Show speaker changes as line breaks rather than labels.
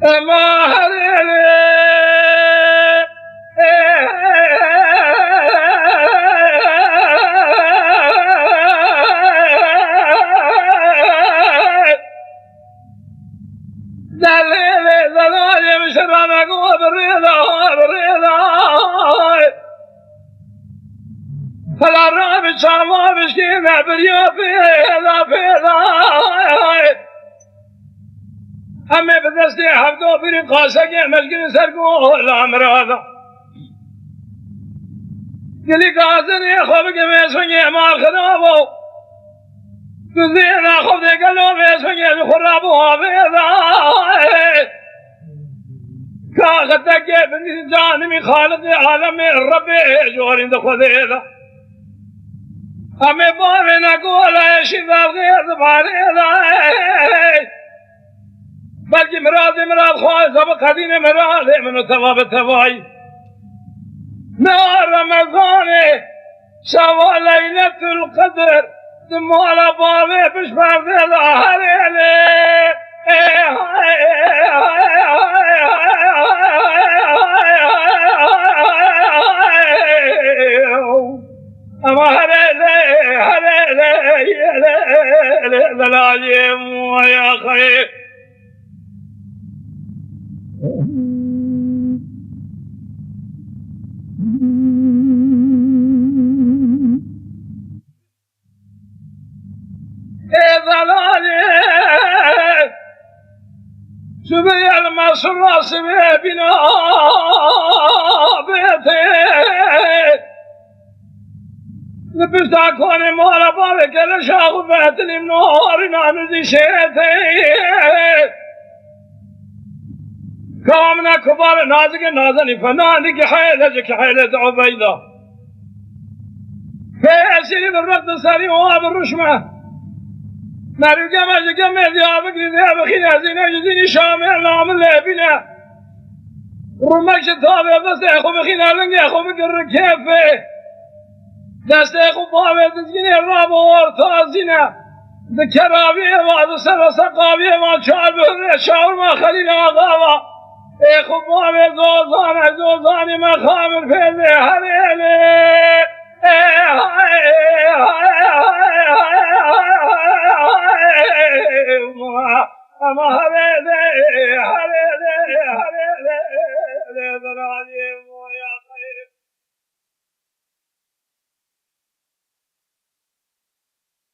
اما هریلی دلیل زلالی بشرانگو بریدا فلا را بچارما بشکینه بریا پیدا همه به دستی هفتو برین قاسقی مشکل سرگو لامرادا گلی قاسنی خوب که میسونی مال خرابو دوزینا خوب دیگلو میسونی خرابو آبیدا کاغتا که بندی جانمی خالق عالم رب جورین دو خودیدا همه باوی نگولا شیدال غیر باريدا بلکه مراد خواهد سب قدیم مراد منو تواب توائی نار رمضان شوا لیلت القدر دمالا باوی پش پرده لاهره اما هره دلاجیم و یا خیر شبه المسرى سبه بنا بيته لبستا كوني مولا بابك لشاق بيتني منور نانوزي شيته كامنا كبار نازك نازني فنانك حيلتك حيلة عبيدة فيسيري بالرد سري واب الرشمة نارو جمع ديابك لذيابك خلازينا جزيني شامل نعمل لابنا رمك شتابي دست اخو بخينا لنگي اخو بقر كيفي دست اخو بابي تزيني الراب وارتازينا ذكرابي وعد سر سقابي ما شعر بهر شعر ما خليل آغاوا اخو بابي زوزاني ما خامر فيلي هريلي اما هر